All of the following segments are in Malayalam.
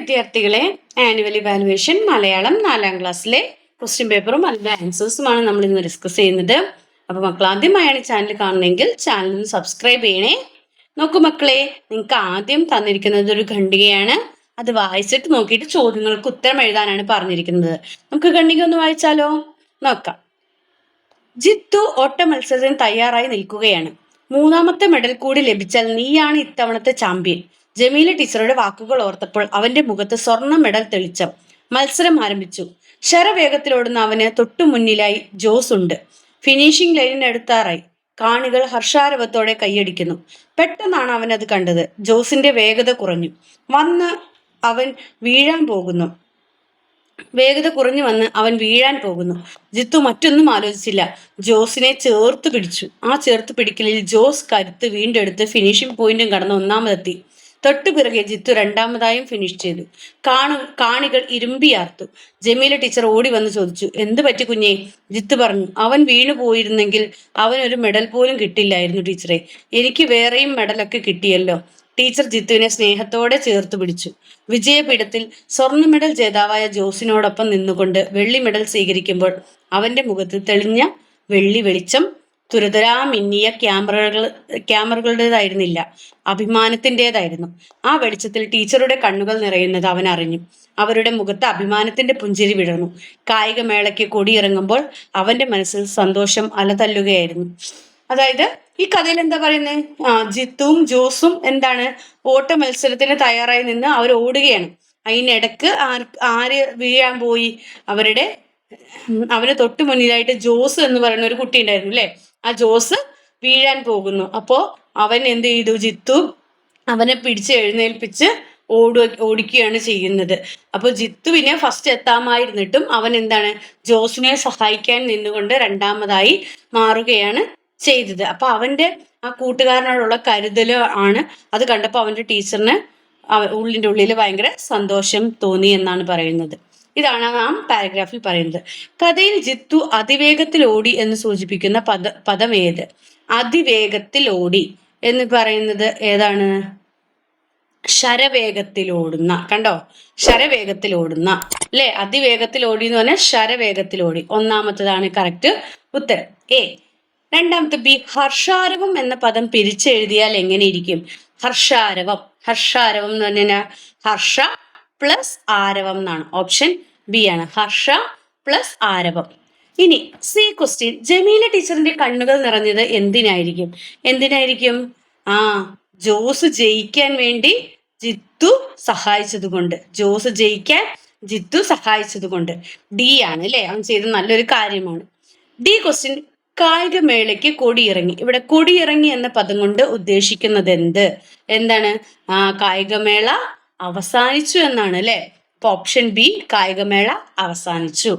വിദ്യാർത്ഥികളെ, ആനുവൽ ഇവാലുവേഷൻ മലയാളം 4ാം ക്ലാസ്സിലെ ക്വസ്റ്റ്യൻ പേപ്പറും അതിന്റെ ആൻസേഴ്സുമാണ് നമ്മൾ ഇന്ന് ഡിസ്കസ് ചെയ്യുന്നത്. അപ്പൊ മക്കൾ ആദ്യമായാണ് ചാനൽ കാണുന്നതെങ്കിൽ ചാനൽ ഒന്ന് സബ്സ്ക്രൈബ് ചെയ്യണേ. നോക്കൂ മക്കളെ, നിങ്ങൾക്ക് ആദ്യം തന്നിരിക്കുന്നത് ഒരു ഖണ്ഡികയാണ്. അത് വായിച്ചിട്ട് നോക്കിയിട്ട് ചോദ്യങ്ങൾക്ക് ഉത്തരം എഴുതാനാണ് പറഞ്ഞിരിക്കുന്നത്. നമുക്ക് ഖണ്ഡിക ഒന്ന് വായിച്ചാലോ? നോക്കാം. ജിത്തു ഓട്ട മത്സരത്തിന് തയ്യാറായി നിൽക്കുകയാണ്. 3ാമത്തെ മെഡൽ കൂടി ലഭിച്ചാൽ നീയാണ് ഇത്തവണത്തെ ചാമ്പ്യൻ. ജമീല ടീച്ചറുടെ വാക്കുകൾ ഓർത്തപ്പോൾ അവന്റെ മുഖത്ത് സ്വർണ്ണ മെഡൽ തെളിച്ചം. മത്സരം ആരംഭിച്ചു. ശരവേഗത്തിലോടുന്ന അവന് തൊട്ടു മുന്നിലായി ജോസ് ഉണ്ട്. ഫിനിഷിംഗ് ലൈനിന് അടുത്താറായി. കാണികൾ ഹർഷാരവത്തോടെ കൈയടിക്കുന്നു. പെട്ടെന്നാണ് അവൻ അത് കണ്ടത്. ജോസിന്റെ വേഗത കുറഞ്ഞു വന്ന് അവൻ വീഴാൻ പോകുന്നു. ജിത്തു മറ്റൊന്നും ആലോചിച്ചില്ല. ജോസിനെ ചേർത്ത് പിടിച്ചു. ആ ചേർത്ത് പിടിക്കലിൽ ജോസ് കരുത്ത് വീണ്ടെടുത്ത് ഫിനിഷിംഗ് പോയിന്റും കടന്ന് ഒന്നാമതെത്തി. തൊട്ടുപിറകെ ജിത്തു രണ്ടാമതായും ഫിനിഷ് ചെയ്തു. കാണികൾ ഇരുമ്പിയാർത്തു. ജമീല ടീച്ചർ ഓടി വന്ന് ചോദിച്ചു, എന്ത് പറ്റി കുഞ്ഞേ? ജിത്തു പറഞ്ഞു, അവൻ വീണു പോയിരുന്നെങ്കിൽ അവനൊരു മെഡൽ പോലും കിട്ടില്ലായിരുന്നു ടീച്ചറെ. എനിക്ക് വേറെയും മെഡലൊക്കെ കിട്ടിയല്ലോ. ടീച്ചർ ജിത്തുവിനെ സ്നേഹത്തോടെ ചേർത്ത് പിടിച്ചു. വിജയപീഠത്തിൽ സ്വർണ്ണ മെഡൽ ജേതാവായ ജോസിനോടൊപ്പം നിന്നുകൊണ്ട് വെള്ളി മെഡൽ സ്വീകരിക്കുമ്പോൾ അവന്റെ മുഖത്ത് തെളിഞ്ഞ വെള്ളി വെളിച്ചം തുരതുരാ മിന്നിയ ക്യാമറകളുടേതായിരുന്നില്ല, അഭിമാനത്തിൻ്റെതായിരുന്നു. ആ വെളിച്ചത്തിൽ ടീച്ചറുടെ കണ്ണുകൾ നിറയുന്നത് അവൻ അറിഞ്ഞു. അവരുടെ മുഖത്ത് അഭിമാനത്തിന്റെ പുഞ്ചിരി വിടർന്നു. കായികമേളയ്ക്ക് കൊടിയിറങ്ങുമ്പോൾ അവന്റെ മനസ്സിൽ സന്തോഷം അലതല്ലുകയായിരുന്നു. അതായത് ഈ കഥയിൽ എന്താ പറയുന്നത്? ജിത്തുവും ജോസും എന്താണ്, ഓട്ട മത്സരത്തിന് തയ്യാറായി നിന്ന് അവർ ഓടുകയാണ്. അതിനിടക്ക് ആര് വീഴാൻ പോയി? അവന് തൊട്ടു മുന്നിലായിട്ട് ജോസ് എന്ന് പറയുന്ന ഒരു കുട്ടി ഉണ്ടായിരുന്നു അല്ലെ. ആ ജോസ് വീഴാൻ പോകുന്നു. അപ്പോ അവൻ എന്ത് ചെയ്തു? ജിത്തു അവനെ പിടിച്ച് എഴുന്നേൽപ്പിച്ച് ഓടിക്കുകയാണ് ചെയ്യുന്നത്. അപ്പോൾ ജിത്തുവിനെ ഫസ്റ്റ് എത്താമായിരുന്നിട്ടും അവൻ എന്താണ്, ജോസിനെ സഹായിക്കാൻ നിന്നുകൊണ്ട് രണ്ടാമതായി മാറുകയാണ് ചെയ്തത്. അപ്പൊ അവന്റെ ആ കൂട്ടുകാരനോടുള്ള കരുതൽ ആണ്. അത് കണ്ടപ്പോൾ അവന്റെ ടീച്ചറിന് ഉള്ളിൻ്റെ ഉള്ളിൽ ഭയങ്കര സന്തോഷം തോന്നി എന്നാണ് പറയുന്നത്. ഇതാണ് നാം പാരഗ്രാഫിൽ പറയുന്നത്. കഥയിൽ ജിത്തു അതിവേഗത്തിൽ ഓടി എന്ന് സൂചിപ്പിക്കുന്ന പദം ഏത്? അതിവേഗത്തിൽ ഓടി എന്ന് പറയുന്നത് ഏതാണ്? ശരവേഗത്തിൽ ഓടുന്ന. കണ്ടോ, ശരവേഗത്തിൽ ഓടുന്ന അല്ലെ. അതിവേഗത്തിൽ ഓടി എന്ന് പറഞ്ഞാൽ ശരവേഗത്തിൽ ഓടി. ഒന്നാമത്തതാണ് കറക്റ്റ് ഉത്തരം എ. രണ്ടാമത്തെ ബി. ഹർഷാരവം എന്ന പദം പിരിച്ചെഴുതിയാൽ എങ്ങനെയിരിക്കും? ഹർഷാരവം എന്ന് പറഞ്ഞാൽ ഹർഷ പ്ലസ് ആരവം എന്നാണ്. ഓപ്ഷൻ ബി ആണ്, ഹർഷ പ്ലസ് ആരവം. ഇനി സി ക്വസ്റ്റ്യൻ. ജമീല ടീച്ചറിന്റെ കണ്ണുകൾ നിറഞ്ഞത് എന്തിനായിരിക്കും? ജോസ് ജയിക്കാൻ വേണ്ടി ജിത്തു സഹായിച്ചത് കൊണ്ട്. ഡി ആണ് അല്ലെ. അവൻ ചെയ്ത നല്ലൊരു കാര്യമാണ്. The question. കായികമേളയ്ക്ക് കൊടിയിറങ്ങി. ഇവിടെ കൊടിയിറങ്ങി എന്ന പദം കൊണ്ട് ഉദ്ദേശിക്കുന്നത് എന്താണ്? കായികമേള അവസാനിച്ചു എന്നാണ് അല്ലെ. അപ്പൊ ഓപ്ഷൻ ബി, കായികമേള അവസാനിച്ചു.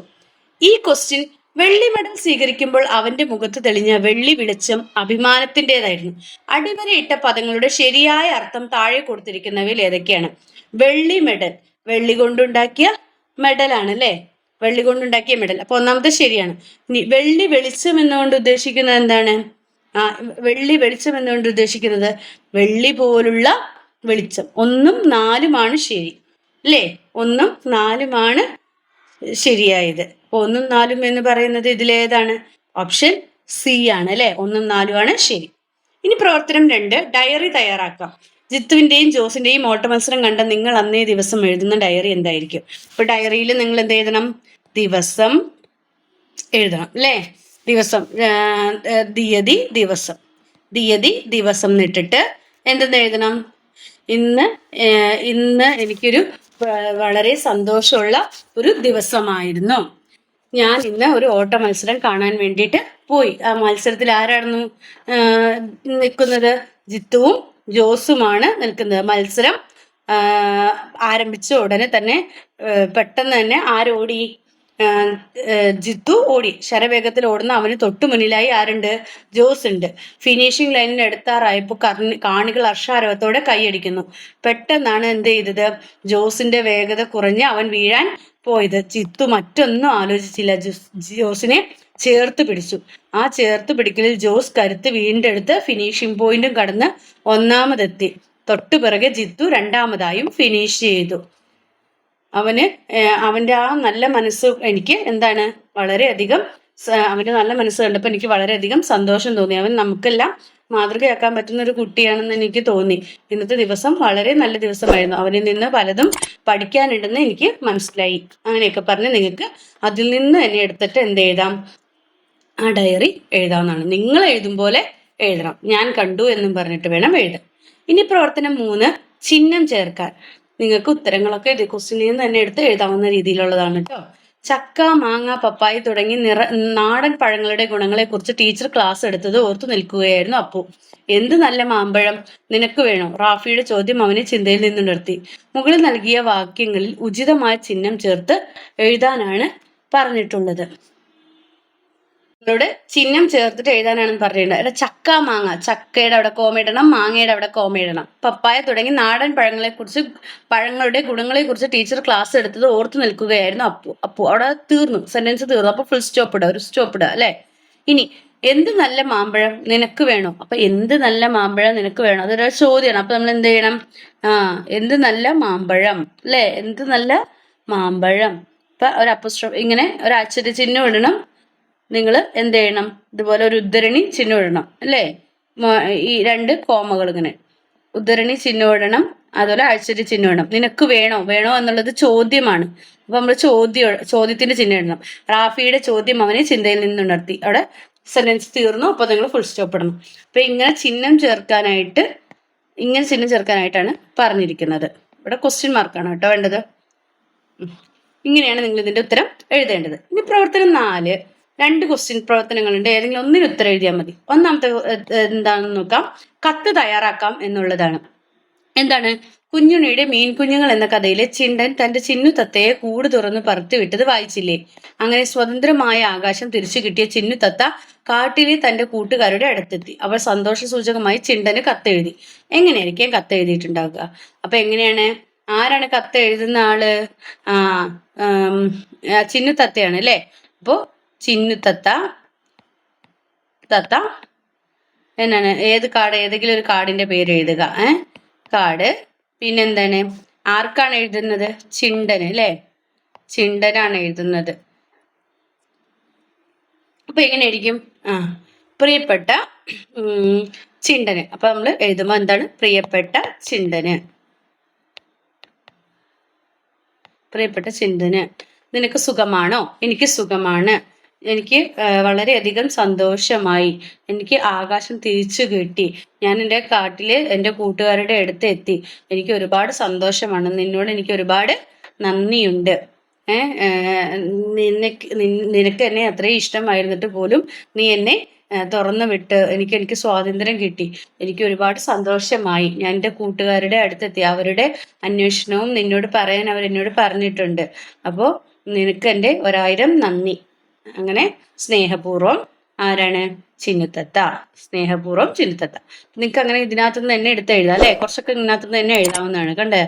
ഈ ക്വസ്റ്റ്യൻ. വെള്ളി മെഡൽ സ്വീകരിക്കുമ്പോൾ അവന്റെ മുഖത്ത് തെളിഞ്ഞ വെള്ളി വെളിച്ചം അഭിമാനത്തിൻ്റെതായിരുന്നു. അടിവരയിട്ട പദങ്ങളുടെ ശരിയായ അർത്ഥം താഴെ കൊടുത്തിരിക്കുന്നവയിൽ ഏതൊക്കെയാണ്? വെള്ളി മെഡൽ, വെള്ളി കൊണ്ടുണ്ടാക്കിയ മെഡലാണ് അല്ലെ. വെള്ളി കൊണ്ടുണ്ടാക്കിയ മെഡൽ. അപ്പൊ ഒന്നാമത്തെ ശരിയാണ്. ഇനി വെള്ളി വെളിച്ചം എന്നുകൊണ്ട് ഉദ്ദേശിക്കുന്നത് എന്താണ്? വെള്ളി വെളിച്ചം എന്നുകൊണ്ട് ഉദ്ദേശിക്കുന്നത് വെള്ളി പോലുള്ള വെളിച്ചം. 1ഉം 4ഉമാണ് ശരി അല്ലേ. 1ഉം 4ഉമാണ് ശരിയായത്. 1ഉം 4ഉം എന്ന് പറയുന്നത് ഇതിലേതാണ്? ഓപ്ഷൻ സി ആണ് അല്ലെ. 1ഉം 4ഉമാണ് ശരി. ഇനി പ്രവർത്തനം 2. ഡയറി തയ്യാറാക്കാം. ജിത്തുവിന്റെയും ജോസിന്റെയും ഓട്ട മത്സരം കണ്ട നിങ്ങൾ അന്നേ ദിവസം എഴുതുന്ന ഡയറി എന്തായിരിക്കും? ഇപ്പൊ ഡയറിയിൽ നിങ്ങൾ എന്ത് എഴുതണം? ദിവസം എഴുതണം അല്ലേ. ദിവസം, തീയതി ദിവസം എന്നിട്ടിട്ട് എന്തെന്ന് എഴുതണം? ഇന്ന് എനിക്കൊരു വളരെ സന്തോഷമുള്ള ഒരു ദിവസമായിരുന്നു. ഞാൻ ഇന്ന് ഒരു ഓട്ട മത്സരം കാണാൻ വേണ്ടിയിട്ട് പോയി. ആ മത്സരത്തിൽ ആരായിരുന്നു നിൽക്കുന്നത്? ജിത്തുവും ജോസുമാണ് നിൽക്കുന്നത്. മത്സരം ആരംഭിച്ച ഉടനെ തന്നെ പെട്ടെന്ന് തന്നെ ആരോടി? ജിത്തു ഓടി. ശരവേഗത്തിൽ ഓടുന്ന അവന് തൊട്ടു മുന്നിലായി ആരുണ്ട്? ജോസ് ഉണ്ട്. ഫിനിഷിംഗ് ലൈനിന് അടുത്താറായപ്പോൾ കാണികൾ ഹർഷാരവത്തോടെ കൈയടിക്കുന്നു. പെട്ടെന്നാണ് എന്ത് ചെയ്തത്? ജോസിന്റെ വേഗത കുറഞ്ഞ് അവൻ വീഴാൻ പോയത്. ജിത്തു മറ്റൊന്നും ആലോചിച്ചില്ല. ജോസിനെ ചേർത്ത് പിടിച്ചു. ആ ചേർത്ത് പിടിക്കലിൽ ജോസ് കരുത്ത് വീണ്ടെടുത്ത് ഫിനിഷിംഗ് പോയിന്റും കടന്ന് ഒന്നാമതെത്തി. തൊട്ടുപിറകെ ജിത്തു രണ്ടാമതായും ഫിനിഷ് ചെയ്തു. അവന് അവന്റെ ആ നല്ല മനസ്സ് എനിക്ക് എന്താണ് വളരെയധികം അവന്റെ നല്ല മനസ്സ് കണ്ടപ്പോൾ എനിക്ക് വളരെയധികം സന്തോഷം തോന്നി. അവൻ നമുക്കെല്ലാം മാതൃകയാക്കാൻ പറ്റുന്ന ഒരു കുട്ടിയാണെന്ന് എനിക്ക് തോന്നി. ഇന്നത്തെ ദിവസം വളരെ നല്ല ദിവസമായിരുന്നു. അവനിൽ നിന്ന് പലതും പഠിക്കാനുണ്ടെന്ന് എനിക്ക് മനസ്സിലായി. അങ്ങനെയൊക്കെ പറഞ്ഞ് നിങ്ങൾക്ക് അതിൽ നിന്ന് തന്നെ എടുത്തിട്ട് എന്ത് എഴുതാം, ആ ഡയറി എഴുതാവുന്നതാണ്. നിങ്ങൾ എഴുതും പോലെ എഴുതണം. ഞാൻ കണ്ടു എന്നും പറഞ്ഞിട്ട് വേണം എഴുതാൻ. ഇനി പ്രവർത്തനം 3, ചിഹ്നം ചേർക്കാൻ. നിങ്ങൾക്ക് ഉത്തരങ്ങളൊക്കെ ഇത് ക്വസ്റ്റ്യനിൽ നിന്ന് തന്നെ എടുത്ത് എഴുതാവുന്ന രീതിയിലുള്ളതാണ് കേട്ടോ. ചക്ക, മാങ്ങ, പപ്പായി തുടങ്ങി നാടൻ പഴങ്ങളുടെ ഗുണങ്ങളെക്കുറിച്ച് ടീച്ചർ ക്ലാസ് എടുത്തത് ഓർത്തു നിൽക്കുകയായിരുന്നു അപ്പു. എന്ത് നല്ല മാമ്പഴം നിനക്ക് വേണോ? റാഫിയുടെ ചോദ്യം അവനെ ചിന്തയിൽ നിന്നുണർത്തി. മുകളിൽ നൽകിയ വാക്യങ്ങളിൽ ഉചിതമായ ചിഹ്നം ചേർത്ത് എഴുതാനാണ് പറഞ്ഞിട്ടുള്ളത്. ോട് ചിഹ്നം ചേർത്തിട്ട് എഴുതാനാണ് പറഞ്ഞിട്ടുണ്ട്. ചക്ക, മാങ്ങ, ചക്കയുടെ അവിടെ കോമയിടണം, മാങ്ങയുടെ അവിടെ കോമയിടണം. പപ്പായ തുടങ്ങി നാടൻ പഴങ്ങളുടെ ഗുണങ്ങളെ കുറിച്ച് ടീച്ചർ ക്ലാസ് എടുത്തത് ഓർത്തു നിൽക്കുകയായിരുന്നു അപ്പു. അവിടെ തീർന്നു, സെന്റൻസ് തീർന്നു. അപ്പൊ ഫുൾ സ്റ്റോപ്പ് ഇടുക, ഒരു സ്റ്റോപ്പ് ഇടുക അല്ലെ. ഇനി എന്ത് നല്ല മാമ്പഴം നിനക്ക് വേണോ? അപ്പൊ എന്ത് നല്ല മാമ്പഴം നിനക്ക് വേണോ, അതൊരു ചോദ്യമാണ്. അപ്പൊ നമ്മൾ എന്ത് ചെയ്യണം? എന്ത് നല്ല മാമ്പഴം അല്ലെ, എന്ത് നല്ല മാമ്പഴം. ഇപ്പൊ ഒരു അപ്പോസ്ട്രോഫി, ഇങ്ങനെ ഒരു ആശ്ചര്യ ചിഹ്നം ഇടണം. നിങ്ങൾ എന്ത് ചെയ്യണം? ഇതുപോലെ ഒരു ഉദ്ധരണി ചിഹ്നം ഇടണം അല്ലേ. ഈ 2 കോമകൾ ഇങ്ങനെ ഉദ്ധരണി ചിഹ്നം ഇടണം, അതുപോലെ ആശ്ചര്യ ചിഹ്നം ഇടണം. നിനക്ക് വേണോ എന്നുള്ളത് ചോദ്യമാണ്. അപ്പൊ നമ്മൾ ചോദ്യത്തിന്റെ ചിഹ്നം ഇടണം. റാഫിയുടെ ചോദ്യം അവനെ ചിന്തയിൽ നിന്നുണർത്തി. അവിടെ സെന്റൻസ് തീർന്നു. അപ്പൊ നിങ്ങൾ ഫുൾ സ്റ്റോപ്പ് ഇടണം. അപ്പൊ ഇങ്ങനെ ചിഹ്നം ചേർക്കാനായിട്ടാണ് പറഞ്ഞിരിക്കുന്നത്. ഇവിടെ ക്വസ്റ്റ്യൻ മാർക്കാണ് കേട്ടോ വേണ്ടത്. ഇങ്ങനെയാണ് നിങ്ങൾ ഇതിന്റെ ഉത്തരം എഴുതേണ്ടത്. ഇനി പ്രവർത്തനം 4, 2 ക്വസ്റ്റ്യൻ പ്രവർത്തനങ്ങളുണ്ട്. ഏതെങ്കിലും ഒന്നിന് ഉത്തരം എഴുതിയാൽ മതി. ഒന്നാമത്തെ എന്താണെന്ന് നോക്കാം. കത്ത് തയ്യാറാക്കാം എന്നുള്ളതാണ്. എന്താണ്? കുഞ്ഞുണ്ണിയുടെ മീൻ കുഞ്ഞുങ്ങൾ എന്ന കഥയിലെ ചിണ്ടൻ തന്റെ ചിന്നു തത്തയെ കൂട് തുറന്ന് പറത്തി വിട്ടത് വായിച്ചില്ലേ? അങ്ങനെ സ്വതന്ത്രമായ ആകാശം തിരിച്ചു കിട്ടിയ ചിന്നു തത്ത കാട്ടിലെ തന്റെ കൂട്ടുകാരുടെ അടുത്തെത്തി. അവൾ സന്തോഷ സൂചകമായി ചിണ്ടന് കത്തെഴുതി. എങ്ങനെയായിരിക്കും കത്ത് എഴുതിയിട്ടുണ്ടാവുക? അപ്പൊ എങ്ങനെയാണ്? ആരാണ് കത്ത് എഴുതുന്ന ആള്? ചിന്നു തത്തയാണ് അല്ലെ. അപ്പോ ചിന്നു തത്ത എന്നാണ്? ഏതെങ്കിലും ഒരു കാടിന്റെ പേര് എഴുതുക. കാട്. പിന്നെന്താണ്? ആർക്കാണ് എഴുതുന്നത്? ചിണ്ടന് അല്ലെ. ചിണ്ടനാണ് എഴുതുന്നത്. അപ്പൊ എങ്ങനെയായിരിക്കും? പ്രിയപ്പെട്ട ചിണ്ടന്. അപ്പൊ നമ്മൾ എഴുതുമ്പോ എന്താണ്? പ്രിയപ്പെട്ട ചിണ്ടന്. പ്രിയപ്പെട്ട ചിന്തന്, നിനക്ക് സുഖമാണോ? എനിക്ക് സുഖമാണ്. എനിക്ക് വളരെയധികം സന്തോഷമായി. എനിക്ക് ആകാശം തിരിച്ചു കിട്ടി. ഞാൻ എൻ്റെ കാട്ടില് എൻ്റെ കൂട്ടുകാരുടെ അടുത്ത് എത്തി. എനിക്ക് ഒരുപാട് സന്തോഷമാണ്. നിന്നോട് എനിക്ക് ഒരുപാട് നന്ദിയുണ്ട്. നിനക്ക് എന്നെ അത്രയും ഇഷ്ടമായിരുന്നിട്ട് പോലും നീ എന്നെ തുറന്നു വിട്ട് എനിക്ക് സ്വാതന്ത്ര്യം കിട്ടി. എനിക്ക് ഒരുപാട് സന്തോഷമായി. ഞാൻ എൻ്റെ കൂട്ടുകാരുടെ അടുത്തെത്തി. അവരുടെ അന്വേഷണവും നിന്നോട് പറയാൻ അവരെന്നോട് പറഞ്ഞിട്ടുണ്ട്. അപ്പോൾ നിനക്ക് എൻ്റെ 1000 നന്ദി. അങ്ങനെ സ്നേഹപൂർവ്വം ആരാണ്? ചിന്നുത്തത്ത. സ്നേഹപൂർവ്വം ചിന്നുത്തത്ത. നിങ്ങൾക്ക് അങ്ങനെ ഇതിനകത്ത് നിന്ന് തന്നെ എടുത്ത് എഴുതാം അല്ലെ. കുറച്ചൊക്കെ ഇതിനകത്ത് നിന്ന് തന്നെ എഴുതാവുന്നതാണ്. കണ്ടേ?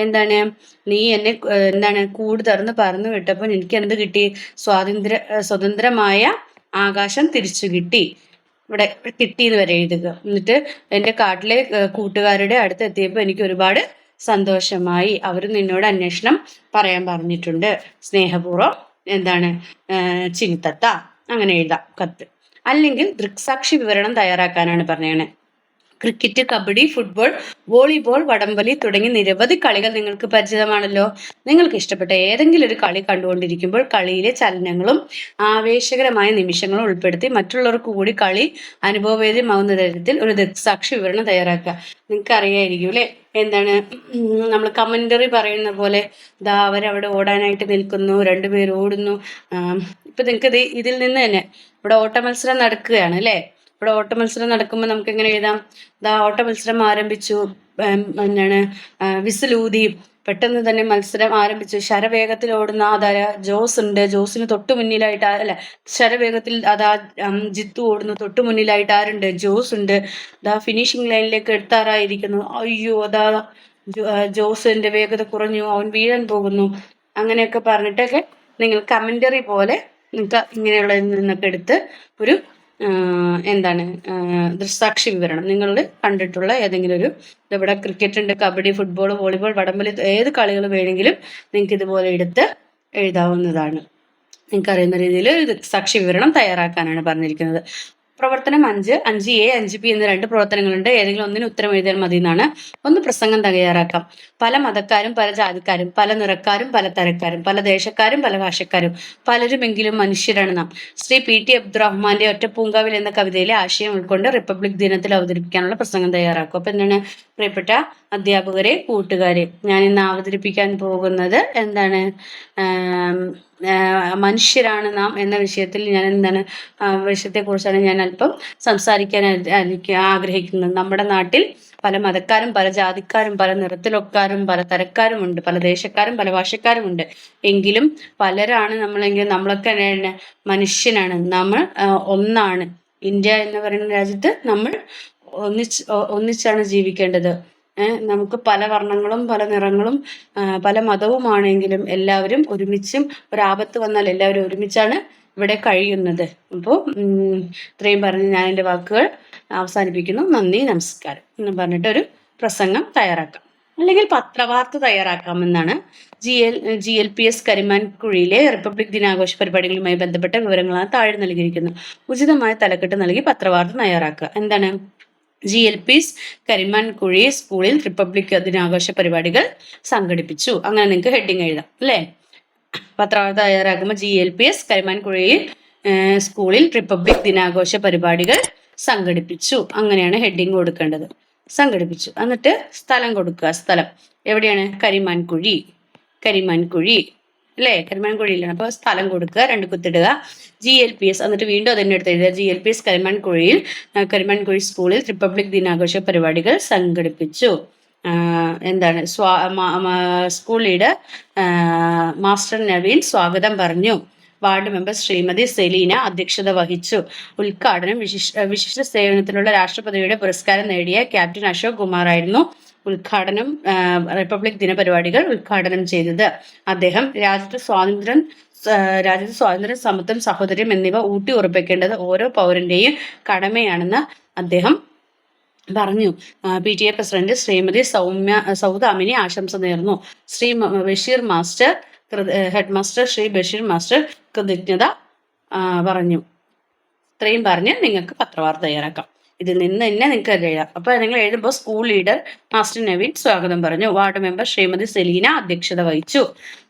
എന്താണ്? നീ എന്നെ കൂട് തുറന്ന് പറന്നു വിട്ടപ്പോൾ എനിക്ക് എന്ത് കിട്ടി? സ്വതന്ത്രമായ ആകാശം തിരിച്ചു കിട്ടി. ഇവിടെ കിട്ടിയെന്ന് വരെ എഴുതുക. എന്നിട്ട് എൻ്റെ കാട്ടിലെ കൂട്ടുകാരുടെ അടുത്ത് എത്തിയപ്പോൾ എനിക്ക് ഒരുപാട് സന്തോഷമായി. അവർ നിന്നോട് അന്വേഷണം പറയാൻ പറഞ്ഞിട്ടുണ്ട്. സ്നേഹപൂർവ്വം എന്താണ്? ചിന്നുത്തത്ത. അങ്ങനെ എഴുതാം കത്ത്. അല്ലെങ്കിൽ ദൃക്സാക്ഷി വിവരണം തയ്യാറാക്കാനാണ് പറഞ്ഞത്. ക്രിക്കറ്റ്, കബഡി, ഫുട്ബോൾ, വോളിബോൾ, വടംവലി തുടങ്ങി നിരവധി കളികൾ നിങ്ങൾക്ക് പരിചിതമാണല്ലോ. നിങ്ങൾക്ക് ഇഷ്ടപ്പെട്ട ഏതെങ്കിലും ഒരു കളി കണ്ടുകൊണ്ടിരിക്കുമ്പോൾ കളിയിലെ ചലനങ്ങളും ആവേശകരമായ നിമിഷങ്ങളും ഉൾപ്പെടുത്തി മറ്റുള്ളവർക്ക് കൂടി കളി അനുഭവവേദ്യമാവുന്ന തരത്തിൽ ഒരു ദൃക്സാക്ഷി വിവരണം തയ്യാറാക്കുക. നിങ്ങൾക്ക് അറിയായിരിക്കും അല്ലെ. എന്താണ്? നമ്മൾ കമന്ററി പറയുന്ന പോലെ അവരവിടെ ഓടാനായിട്ട് നിൽക്കുന്നു, 2 പേർ ഓടുന്നു. ഇപ്പൊ നിങ്ങൾക്ക് ഇതിൽ നിന്ന് തന്നെ ഇവിടെ ഓട്ട മത്സരം നടക്കുകയാണ് അല്ലെ. ഇവിടെ ഓട്ട മത്സരം നടക്കുമ്പോൾ നമുക്ക് എങ്ങനെ എഴുതാം? ഓട്ട മത്സരം ആരംഭിച്ചു. എന്താണ്? വിസിലൂതി പെട്ടെന്ന് തന്നെ മത്സരം ആരംഭിച്ചു. ശരവേഗത്തിൽ ഓടുന്ന ജോസ് ഉണ്ട്. ജോസിന് തൊട്ടു മുന്നിലായിട്ട് ശരവേഗത്തിൽ ജിത്തു ഓടുന്നു. തൊട്ടു മുന്നിലായിട്ട് ആരുണ്ട്? ജോസ് ഉണ്ട്. ഫിനിഷിംഗ് ലൈനിലേക്ക് എത്താറായിരിക്കുന്നു. അയ്യോ ജോസിന്റെ വേഗത കുറഞ്ഞു, അവൻ വീഴാൻ പോകുന്നു. അങ്ങനെയൊക്കെ പറഞ്ഞിട്ടൊക്കെ നിങ്ങൾ കമന്ററി പോലെ നിങ്ങൾക്ക് ഇങ്ങനെയുള്ളതിൽ നിന്നൊക്കെ എടുത്ത് ഒരു എന്താണ് ദൃക്സാക്ഷി വിവരണം നിങ്ങൾ കണ്ടിട്ടുള്ള ഏതെങ്കിലും ഒരു ഇവിടെ ക്രിക്കറ്റ് ഉണ്ട്, കബഡി, ഫുട്ബോൾ, വോളിബോൾ, വടംവലി, ഏത് കളികൾ വേണമെങ്കിലും നിങ്ങൾക്ക് ഇതുപോലെ എടുത്ത് എഴുതാവുന്നതാണ്. നിങ്ങൾക്ക് അറിയുന്ന രീതിയിൽ ദൃക്സാക്ഷി വിവരണം തയ്യാറാക്കാനാണ് പറഞ്ഞിരിക്കുന്നത്. പ്രവർത്തനം 5, 5A, 5B എന്ന 2 പ്രവർത്തനങ്ങളുണ്ട്. ഏതെങ്കിലും ഒന്നിന് ഉത്തരം എഴുതിയാൽ മതി എന്നാണ്. ഒന്ന് പ്രസംഗം തയ്യാറാക്കാം. പല മതക്കാരും പല ജാതിക്കാരും പല നിറക്കാരും പല തരക്കാരും പല ദേശക്കാരും പല ഭാഷക്കാരും പലരുമെങ്കിലും മനുഷ്യരാണ് നാം. ശ്രീ PT അബ്ദുറഹ്മാന്റെ ഒറ്റപ്പൂങ്കാവിൽ എന്ന കവിതയിലെ ആശയം ഉൾക്കൊണ്ട് റിപ്പബ്ലിക് ദിനത്തിൽ അവതരിപ്പിക്കാനുള്ള പ്രസംഗം തയ്യാറാക്കും. അപ്പൊ എന്താണ് പ്രിയപ്പെട്ട അധ്യാപകരെ, കൂട്ടുകാരെ, ഞാൻ ഇന്ന് അവതരിപ്പിക്കാൻ പോകുന്നത് എന്താണ്, മനുഷ്യരാണ് നാം എന്ന വിഷയത്തിൽ ഞാൻ എന്താണ് വിഷയത്തെക്കുറിച്ചാണ് ഞാൻ അല്പം സംസാരിക്കാൻ ആഗ്രഹിക്കുന്നത്. നമ്മുടെ നാട്ടിൽ പല മതക്കാരും പല ജാതിക്കാരും പല നിറത്തിലൊക്കാരും പല തരക്കാരുമുണ്ട്, പല ദേശക്കാരും പല ഭാഷക്കാരുമുണ്ട്. എങ്കിലും പലരാണ് നമ്മളെങ്കിലും നമ്മളൊക്കെ മനുഷ്യനാണ്. നമ്മൾ ഒന്നാണ്. ഇന്ത്യ എന്ന് പറയുന്ന രാജ്യത്ത് നമ്മൾ ഒന്നിച്ചാണ് ജീവിക്കേണ്ടത്. നമുക്ക് പല വർണ്ണങ്ങളും പല നിറങ്ങളും പല മതവുമാണെങ്കിലും എല്ലാവരും ഒരുമിച്ചും ഒരാപത്ത് വന്നാൽ എല്ലാവരും ഒരുമിച്ചാണ് ഇവിടെ കഴിയുന്നത്. അപ്പോൾ ഇത്രയും പറഞ്ഞ് ഞാൻ എൻ്റെ വാക്കുകൾ അവസാനിപ്പിക്കുന്നു. നന്ദി, നമസ്കാരം എന്ന് പറഞ്ഞിട്ടൊരു പ്രസംഗം തയ്യാറാക്കാം, അല്ലെങ്കിൽ പത്രവാർത്ത തയ്യാറാക്കാമെന്നാണ്. GLPS കരിമാൻകുഴിയിലെ റിപ്പബ്ലിക് ദിനാഘോഷ പരിപാടികളുമായി ബന്ധപ്പെട്ട വിവരങ്ങളാണ് താഴെ നൽകിയിരിക്കുന്നത്. ഉചിതമായ തലക്കെട്ട് നൽകി പത്രവാർത്ത തയ്യാറാക്കുക. എന്താണ്? GLPS കരിമാൻകുഴി സ്കൂളിൽ റിപ്പബ്ലിക് ദിനാഘോഷ പരിപാടികൾ സംഘടിപ്പിച്ചു. അങ്ങനെ നിങ്ങൾക്ക് ഹെഡിങ് എഴുതാം അല്ലേ? പത്രവാർത്ത തയ്യാറാക്കുമ്പോൾ GLPS കരിമാൻകുഴിയിൽ സ്കൂളിൽ റിപ്പബ്ലിക് ദിനാഘോഷ പരിപാടികൾ സംഘടിപ്പിച്ചു, അങ്ങനെയാണ് ഹെഡിങ് കൊടുക്കേണ്ടത്. സംഘടിപ്പിച്ചു. എന്നിട്ട് സ്ഥലം കൊടുക്കുക. സ്ഥലം എവിടെയാണ്? കരിമാൻകുഴി അല്ലേ? കരിമാൻകുഴിയിലാണ്. അപ്പോൾ സ്ഥലം കൊടുക്കുക, 2 കുത്തിടുക. GLPS എന്നിട്ട് വീണ്ടും അതിൻ്റെ അടുത്ത് എഴുതുക. GLPS കരിമാൻകുഴി സ്കൂളിൽ റിപ്പബ്ലിക് ദിനാഘോഷ പരിപാടികൾ സംഘടിപ്പിച്ചു. എന്താണ് സ്കൂൾ ലീഡർ മാസ്റ്റർ നവീൻ സ്വാഗതം പറഞ്ഞു. വാർഡ് മെമ്പർ ശ്രീമതി സെലീന അധ്യക്ഷത വഹിച്ചു. ഉദ്ഘാടനം വിശിഷ്ട സേവനത്തിനുള്ള രാഷ്ട്രപതിയുടെ പുരസ്കാരം നേടിയ ക്യാപ്റ്റൻ അശോക് കുമാർ ആയിരുന്നു റിപ്പബ്ലിക് ദിന പരിപാടികൾ ഉദ്ഘാടനം ചെയ്തത്. അദ്ദേഹം രാജ്യത്ത് സ്വാതന്ത്ര്യം, സമത്വം, സഹോദര്യം എന്നിവ ഊട്ടി ഉറപ്പിക്കേണ്ടത് ഓരോ പൗരന്റെയും കടമയാണെന്ന് അദ്ദേഹം പറഞ്ഞു. PTA പ്രസിഡന്റ് ശ്രീമതി സൗദാമിനി ആശംസ നേർന്നു. Head master Shri Basheer master കൃതജ്ഞത പറഞ്ഞു. ഇത്രയും പറഞ്ഞ് നിങ്ങൾക്ക് പത്രവാർത്ത തയ്യാറാക്കാം. ഇതിൽ നിന്ന് തന്നെ നിങ്ങൾക്ക് എഴുതാം. അപ്പോൾ നിങ്ങൾ എഴുതുമ്പോൾ സ്കൂൾ ലീഡർ മാസ്റ്റർ നവീൻ സ്വാഗതം പറഞ്ഞു. വാർഡ് മെമ്പർ ശ്രീമതി സെലീന അധ്യക്ഷത വഹിച്ചു.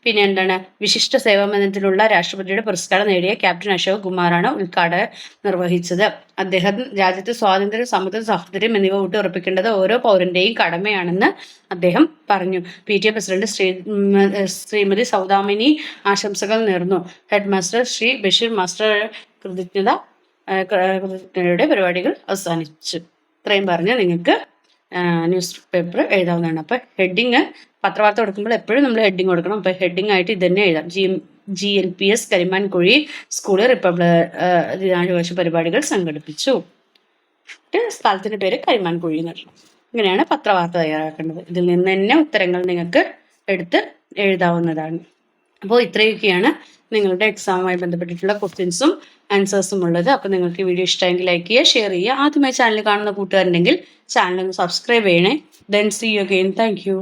പിന്നെ എന്താണ്? വിശിഷ്ട സേവനത്തിലുള്ള രാഷ്ട്രപതിയുടെ പുരസ്കാരം നേടിയ ക്യാപ്റ്റൻ അശോക് കുമാറാണ് ഉദ്ഘാടനം നിർവഹിച്ചത്. അദ്ദേഹം രാജ്യത്ത് സ്വാതന്ത്ര്യം, സമത്വം, സഹോദര്യം എന്നിവ ഊട്ടിയുറപ്പിക്കേണ്ടത് ഓരോ പൗരന്റെയും കടമയാണെന്ന് അദ്ദേഹം പറഞ്ഞു. PTA പ്രസിഡന്റ് ശ്രീമതി സൗദാമിനി ആശംസകൾ നേർന്നു. Head master Shri Basheer master കൃതജ്ഞതയുടെ പരിപാടികൾ അവസാനിച്ചു. ഇത്രയും പറഞ്ഞ് നിങ്ങൾക്ക് ന്യൂസ് പേപ്പർ എഴുതാവുന്നതാണ്. അപ്പോൾ ഹെഡിങ് പത്രവാർത്ത കൊടുക്കുമ്പോൾ എപ്പോഴും നമ്മൾ ഹെഡിങ് കൊടുക്കണം. അപ്പോൾ ഹെഡിങ് ആയിട്ട് ഇത് തന്നെ എഴുതാം. GLPS കരിമാൻകുഴി സ്കൂളിൽ റിപ്പബ്ലിക് ദിനാഘോഷ പരിപാടികൾ സംഘടിപ്പിച്ചു. സ്ഥലത്തിന്റെ പേര് കരിമാൻകുഴി എന്ന് പറഞ്ഞു. ഇങ്ങനെയാണ് പത്രവാർത്ത തയ്യാറാക്കേണ്ടത്. ഇതിൽ നിന്ന് തന്നെ ഉത്തരങ്ങൾ നിങ്ങൾക്ക് എടുത്ത് എഴുതാവുന്നതാണ്. അപ്പോൾ ഇത്രയൊക്കെയാണ് നിങ്ങളുടെ എക്സാമുമായി ബന്ധപ്പെട്ടിട്ടുള്ള ക്വസ്റ്റ്യൻസും ആൻസേഴ്സും ഉള്ളത്. അപ്പോൾ നിങ്ങൾക്ക് ഈ വീഡിയോ ഇഷ്ടമെങ്കിൽ ലൈക്ക് ചെയ്യുക, ഷെയർ ചെയ്യുക. ആദ്യമായി ചാനൽ കാണുന്ന കൂട്ടുകാരുണ്ടെങ്കിൽ ചാനൽ ഒന്ന് സബ്സ്ക്രൈബ് ചെയ്യണേ. Then see you again. Thank U.